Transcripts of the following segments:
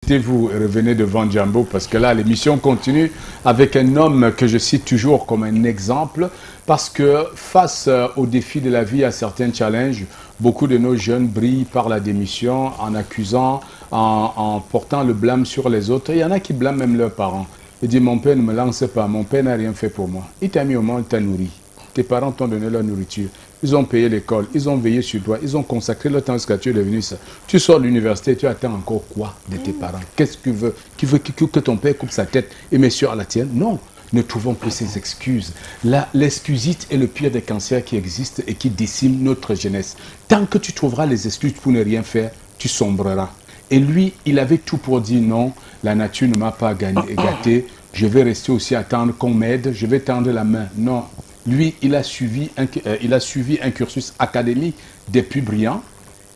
Vous revenez devant Jambo parce que là, l'émission continue avec un homme que je cite toujours comme un exemple parce que face aux défis de la vie, à certains challenges, beaucoup de nos jeunes brillent par la démission en accusant, en portant le blâme sur les autres. Il y en a qui blâment même leurs parents. Ils disent, mon père ne me lance pas, mon père n'a rien fait pour moi. Il t'a mis au monde, il t'a nourri. Tes parents t'ont donné leur nourriture. Ils ont payé l'école, ils ont veillé sur toi, ils ont consacré leur temps jusqu'à tu es devenu ça. Tu sors de l'université, tu attends encore quoi de tes parents? Qu'est-ce que tu veux? Tu veux que ton père coupe sa tête et met sur la tienne? Non, ne trouvons plus ces excuses. L'excusite est le pire des cancers qui existent et qui décime notre jeunesse. Tant que tu trouveras les excuses pour ne rien faire, tu sombreras. Et lui, il avait tout pour dire non, la nature ne m'a pas gâté, je vais rester aussi attendre qu'on m'aide, je vais tendre la main. Non. Lui, il a suivi un cursus académique des plus brillants.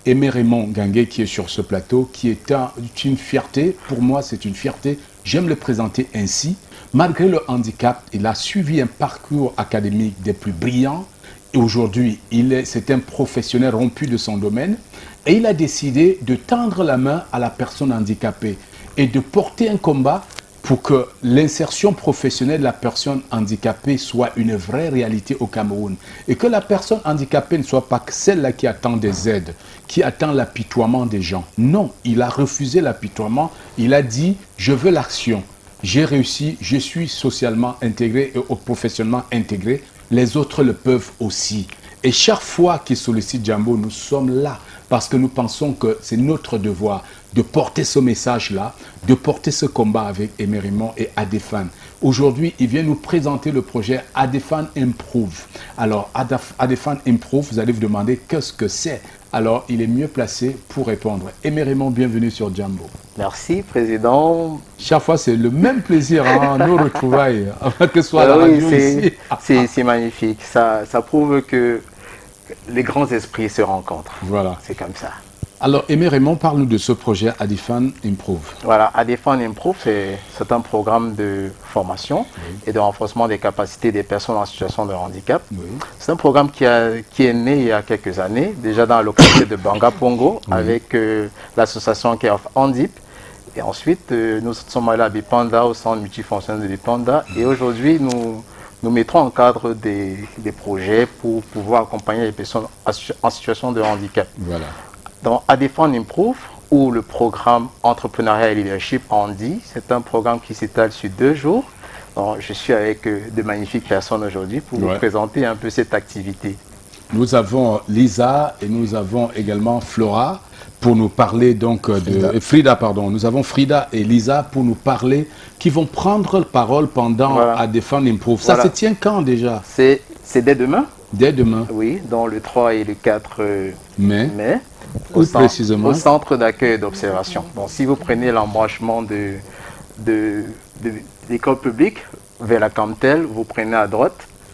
Aimé Raymond Gangué, qui est sur ce plateau, qui est une fierté. Pour moi, c'est une fierté. J'aime le présenter ainsi. Malgré le handicap, il a suivi un parcours académique des plus brillants. Et aujourd'hui, c'est un professionnel rompu de son domaine. Et il a décidé de tendre la main à la personne handicapée et de porter un combat pour que l'insertion professionnelle de la personne handicapée soit une vraie réalité au Cameroun. Et que la personne handicapée ne soit pas celle-là qui attend des aides, qui attend l'apitoiement des gens. Non, il a refusé l'apitoiement. Il a dit, je veux l'action. J'ai réussi, je suis socialement intégré et professionnellement intégré. Les autres le peuvent aussi. Et chaque fois qu'il sollicite Jambo, nous sommes là parce que nous pensons que c'est notre devoir de porter ce message-là, de porter ce combat avec Aimé Raymond et Adefan. Aujourd'hui, il vient nous présenter le projet Adefan Improve. Alors, Adefan Improve, vous allez vous demander qu'est-ce que c'est. Alors, il est mieux placé pour répondre. Aimé Raymond, bienvenue sur Jambo. Merci, Président. Chaque fois, c'est le même plaisir, nos retrouvailles, que ce soit à la radio ici. C'est magnifique. Ça prouve que les grands esprits se rencontrent. Voilà. C'est comme ça. Alors, Aimé Raymond, parle-nous de ce projet Adefan Improve. Voilà, Adefan Improve, c'est un programme de formation et de renforcement des capacités des personnes en situation de handicap. Oui. C'est un programme qui est né il y a quelques années, déjà dans la localité de Banga Pongo, avec l'association Care of Handip. Et ensuite, nous sommes allés à Bipanda, au centre multifonctionnel de Bipanda. Et aujourd'hui, nous mettrons en cadre des projets pour pouvoir accompagner les personnes en situation de handicap. Voilà. Dans Adefan Improve, ou le programme Entrepreneuriat et Leadership Handi, c'est un programme qui s'étale sur 2 jours. Donc, je suis avec de magnifiques personnes aujourd'hui pour vous présenter un peu cette activité. Nous avons Lisa et nous avons également Flora pour nous parler donc de Frida, pardon. Nous avons Frida et Lisa pour nous parler, qui vont prendre parole pendant Adefan Improve. Ça se tient quand déjà? C'est dès demain. Dès demain. Oui, dans le 3 et le 4 mai. Précisément. Au centre d'accueil et d'observation. Donc, si vous prenez l'embranchement de l'école publique vers la Camtel, vous prenez à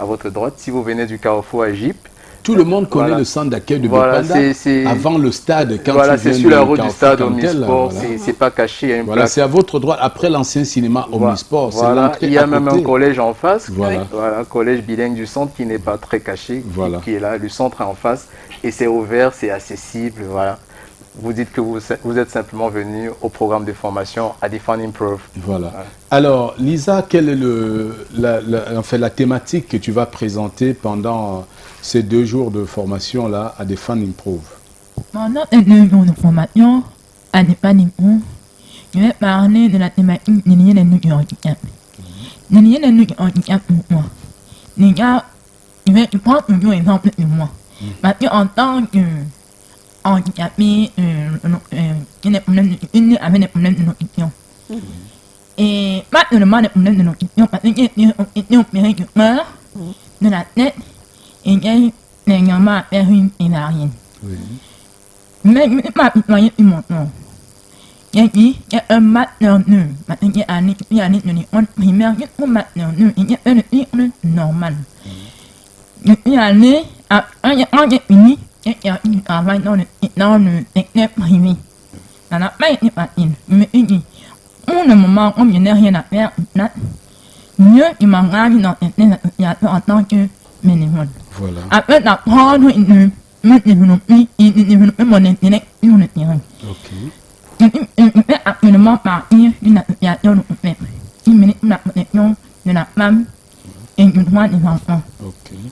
votre droite. Si vous venez du Carrefour à Egypte, tout le monde connaît le centre d'accueil de Bipanda avant le stade. Quand c'est sur la route du stade Omnisport, c'est pas caché. C'est à votre droite, après l'ancien cinéma Omnisport. Il y a même un collège en face, un collège bilingue du centre qui n'est pas très caché, qui est là. Le centre est en face et c'est ouvert, c'est accessible. Voilà. Vous dites que vous êtes simplement venu au programme de formation Adefan Improve. Voilà. Alors, Lisa, quelle est la thématique que tu vas présenter pendant ces 2 jours de formation là, Adefan Improve? Pendant ces 2 jours de formation Adefan Improve, je vais parler de la thématique des liens de handicap. Les liens de handicap pour moi. Les gars, je vais prendre toujours l'exemple de moi. Parce qu'en tant que handicapé, qui a des problèmes avec des problèmes de nutrition. Et pas seulement des problèmes de nutrition, parce que j'ai été opéré du cœur, de la tête, et j'ai également faire une césarienne. Mais je ne suis pas citoyen sur mon nom. J'ai dit, j'ai un master 2, parce que j'ai allé de l'école primaire jusqu'au master 2, et j'ai fait le cycle normal. Je suis allé, quand j'ai fini, j'ai cherché du travail dans le secteur privé. Ça n'a pas été facile. Je me suis dit, pour le moment, comme je n'ai rien à faire, mieux que m'engager dans cette association en tant que bénévole. Voilà. Après d'apprendre et de me développer et de développer mon intellect sur le terrain. Actuellement, par une association de couples. Une minute, la protection de la femme et du droit des enfants.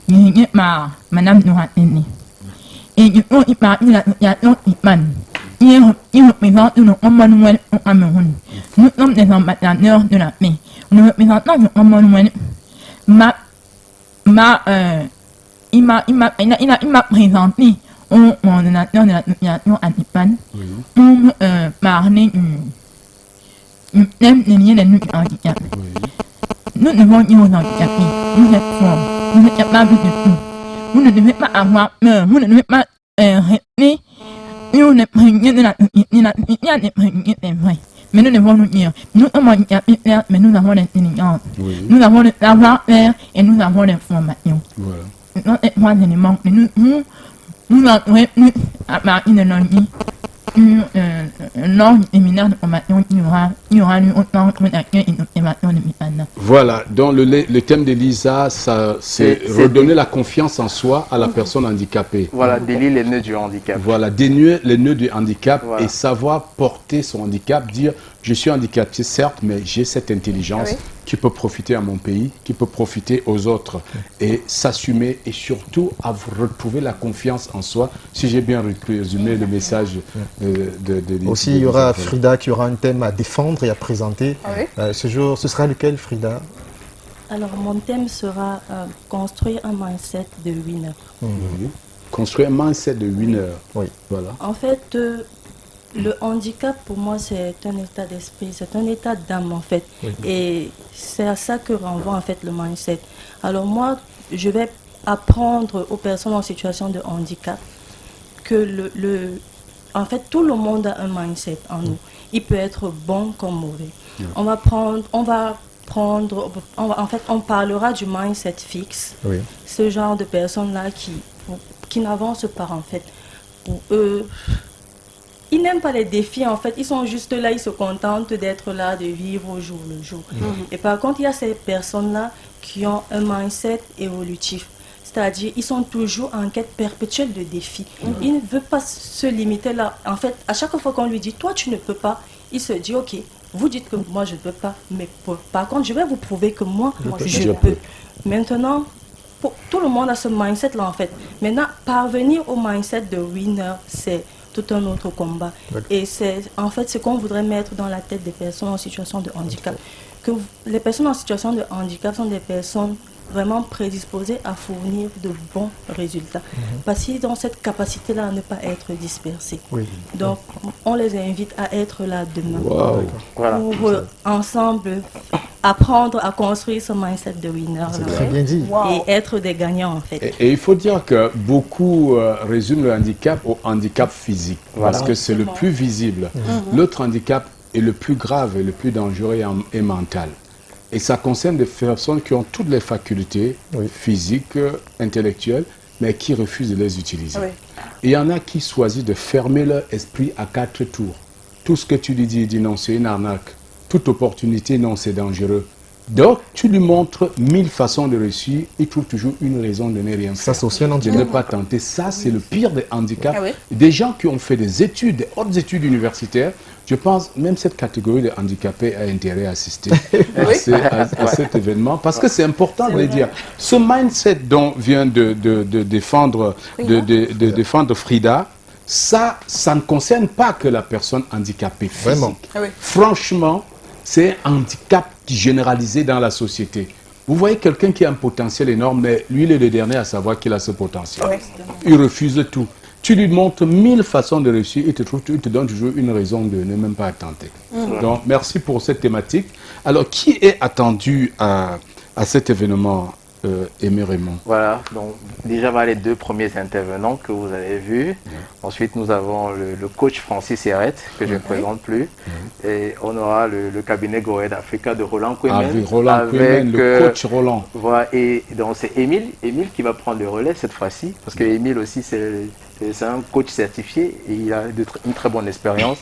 Dirigée par Madame Nouratini. Et je fais aussi partie de l'association IPAN, qui représente le Commonwealth au Cameroun. Nous sommes des ambassadeurs de la paix. Nous représentons le Commonwealth. Il m'a présenté au coordonnateur de l'association Antipan pour parler du thème des liens des luttes handicap. Nous devons dire aux handicapés, vous êtes forts, vous êtes capables de tout. Vous ne devez pas avoir peur, vous ne devez pas rester sur les préjugés de la société. La société a des préjugés, c'est vrai. Mais nous devons nous dire, nous sommes handicapés, certes, mais nous avons l'intelligence. Nous avons le savoir-faire et nous avons l'information. Ce sont ces trois éléments que nous entourons plus à partir de lundi lors du séminaire de formation il y aura lieu au centre d'accueil et d'observation de Mipana. Voilà, donc le thème d'Elisa, c'est redonner la confiance en soi à la personne handicapée. Voilà, délier les nœuds du handicap. Voilà, dénuer les nœuds du handicap et savoir porter son handicap, dire je suis handicapé certes, mais j'ai cette intelligence qui peut profiter à mon pays, qui peut profiter aux autres et s'assumer et surtout retrouver la confiance en soi, si j'ai bien résumé le message de Aussi, il y aura Frida qui aura un thème à défendre et à présenter. Ce jour, ce sera lequel, Frida? Alors, mon thème sera construire un mindset de winner. Construire un mindset de winner. Voilà. En fait, le handicap, pour moi, c'est un état d'esprit, c'est un état d'âme, en fait. Et c'est à ça que renvoie, en fait, le mindset. Alors, moi, je vais apprendre aux personnes en situation de handicap que en fait, tout le monde a un mindset en nous. Il peut être bon comme mauvais. En fait, on parlera du mindset fixe. Ce genre de personnes-là qui n'avancent pas, en fait. Pour eux, ils n'aiment pas les défis, en fait. Ils sont juste là, ils se contentent d'être là, de vivre au jour le jour. Et par contre, il y a ces personnes-là qui ont un mindset évolutif. C'est-à-dire, ils sont toujours en quête perpétuelle de défis. Ils ne veulent pas se limiter là. En fait, à chaque fois qu'on lui dit, toi, tu ne peux pas, il se dit, ok, vous dites que moi, je ne peux pas, mais par contre, je vais vous prouver que moi je peux. Maintenant, tout le monde a ce mindset-là, en fait. Maintenant, parvenir au mindset de winner, c'est tout un autre combat. Et c'est en fait ce qu'on voudrait mettre dans la tête des personnes en situation de handicap. Que les personnes en situation de handicap sont des personnes vraiment prédisposées à fournir de bons résultats. Parce qu'ils ont cette capacité-là à ne pas être dispersés. Donc, on les invite à être là demain. Pour ensemble apprendre à construire ce mindset de winner. C'est très bien dit. Et être des gagnants, en fait. Et il faut dire que beaucoup résument le handicap au handicap physique. Parce que c'est le plus visible. L'autre handicap est le plus grave et le plus dangereux et mental. Et ça concerne des personnes qui ont toutes les facultés physiques, intellectuelles, mais qui refusent de les utiliser. Et il y en a qui choisissent de fermer leur esprit à 4 tours. Tout ce que tu lui dis, il dit non, c'est une arnaque. Toute opportunité, non, c'est dangereux. Donc, tu lui montres 1000 façons de réussir, il trouve toujours une raison de ne rien faire. Ça, c'est aussi un handicap. De ne pas tenter. Ça, c'est le pire des handicaps. Des gens qui ont fait des études, des hautes études universitaires, je pense même cette catégorie de handicapés a intérêt à assister à cet événement, parce que c'est important de le dire. Ce mindset dont vient de défendre Frida, ça ne concerne pas que la personne handicapée physique. Vraiment. Franchement, c'est un handicap généralisé dans la société. Vous voyez quelqu'un qui a un potentiel énorme, mais lui, il est le dernier à savoir qu'il a ce potentiel. Il refuse tout. Tu lui montres 1000 façons de réussir, il te donne toujours une raison de ne même pas tenter. Donc, merci pour cette thématique. Alors, qui est attendu à cet événement, Aimé Raymond? Voilà, donc déjà les 2 premiers intervenants que vous avez vus. Ensuite, nous avons le coach Francis Herret, que je ne présente plus. Et on aura le cabinet Gorée d'Africa de Roland Koumen. Roland Koumen, le coach Roland. Voilà, et donc c'est Émile qui va prendre le relais cette fois-ci, parce que Émile aussi, c'est un coach certifié et il a une très bonne expérience.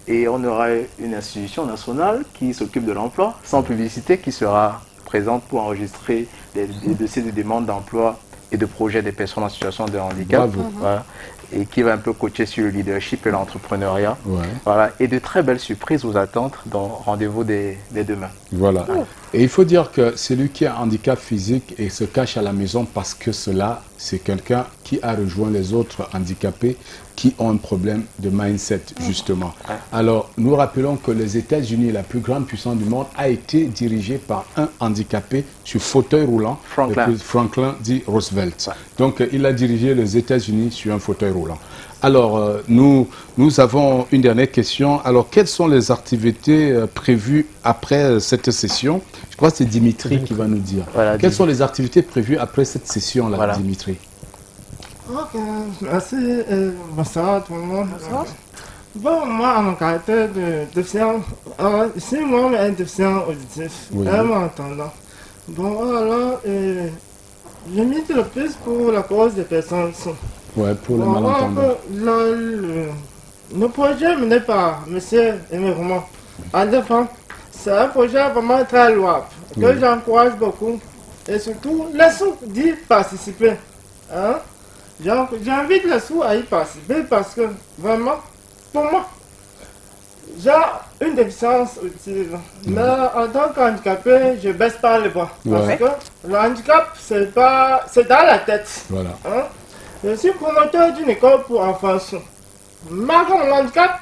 Et on aura une institution nationale qui s'occupe de l'emploi, sans publicité, qui sera présente pour enregistrer les dossiers de demande d'emploi et de projet des personnes en situation de handicap. Voilà, et qui va un peu coacher sur le leadership et l'entrepreneuriat. Voilà, et de très belles surprises vous attendent dans rendez-vous dès demain. Voilà. Et il faut dire que celui qui a un handicap physique et se cache à la maison parce que cela, c'est quelqu'un qui a rejoint les autres handicapés qui ont un problème de mindset, justement. Alors, nous rappelons que les États-Unis, la plus grande puissance du monde, a été dirigée par un handicapé sur fauteuil roulant, Franklin D. Roosevelt. Donc, il a dirigé les États-Unis sur un fauteuil roulant. Alors, nous avons une dernière question. Alors, quelles sont les activités prévues après cette session? Je crois que c'est Dimitri qui va nous dire. Voilà, quelles sont les activités prévues après cette session-là, Dimitri? Ok, merci et bonsoir tout le monde. Bon, moi, en caractère de déficient, ici, moi, un déficient auditif, un malentendant. Bon, alors, je milite le plus pour la cause des personnes sourdes. Ouais, pour les malentendants. Le projet mené par M. Aimé Roman en défense, c'est un projet vraiment très louable, que j'encourage beaucoup. Et surtout, les sourds d'y participer. Hein? J'invite les sourds à y participer parce que, vraiment, pour moi, j'ai une déficience auditive. Mais en tant qu'handicapé, je ne baisse pas les bras. Parce que le handicap, c'est dans la tête. Voilà. Hein? Je suis promoteur d'une école pour enfants sourds. Malgré mon handicap,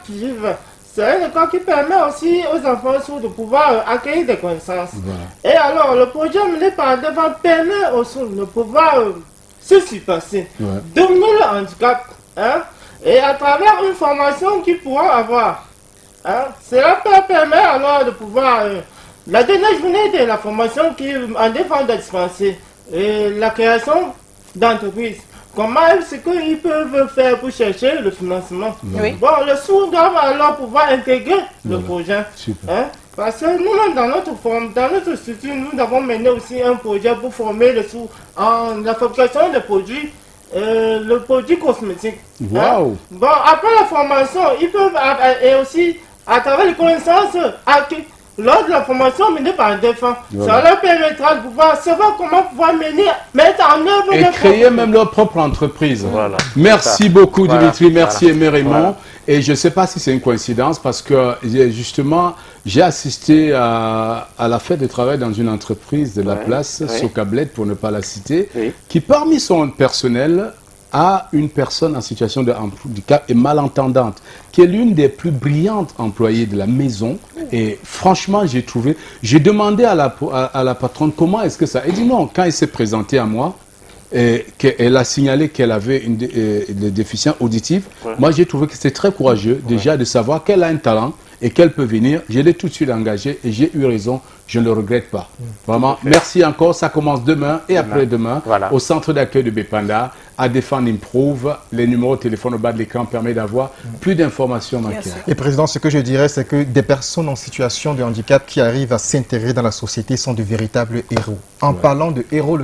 c'est une école qui permet aussi aux enfants sourds de pouvoir acquérir des connaissances. Et alors, le projet mené par Devant permet aux sourds de pouvoir se surpasser, dominer le handicap, hein, et à travers une formation qu'ils pourront avoir. Hein, cela permet alors de pouvoir, la dernière journée de la formation qui en défense de dispenser, et la création d'entreprises. Comment est-ce qu'ils peuvent faire pour chercher le financement? Bon, les sourds doivent alors pouvoir intégrer le projet. Hein, parce que nous, dans notre structure, nous avons mené aussi un projet pour former les sourds en la fabrication de produits, le produit cosmétique. Hein. Bon, après la formation, ils peuvent, et aussi à travers les connaissances acquises lors de la formation menée par un défunt, ça leur permettra de pouvoir savoir comment pouvoir mettre en œuvre et créer même leur propre entreprise. Merci beaucoup Dimitri, merci Aimé Raymond. Et je ne sais pas si c'est une coïncidence parce que justement, j'ai assisté à la fête de travail dans une entreprise de la place, Socablet pour ne pas la citer, qui parmi son personnel a une personne en situation de handicap et malentendante, qui est l'une des plus brillantes employées de la maison. Et franchement, j'ai demandé à la patronne comment est-ce que ça... Elle dit non, quand elle s'est présentée à moi, qu'elle a signalé qu'elle avait des déficiences auditives, moi j'ai trouvé que c'était très courageux déjà de savoir qu'elle a un talent et qu'elle peut venir. Je l'ai tout de suite engagée et j'ai eu raison, je ne le regrette pas. Vraiment, merci encore, ça commence demain et après-demain au centre d'accueil de Bépanda, à Défendre Improve. Les numéros de téléphone au bas de l'écran permettent d'avoir plus d'informations. Et Président, ce que je dirais, c'est que des personnes en situation de handicap qui arrivent à s'intégrer dans la société sont de véritables héros. En parlant de héros,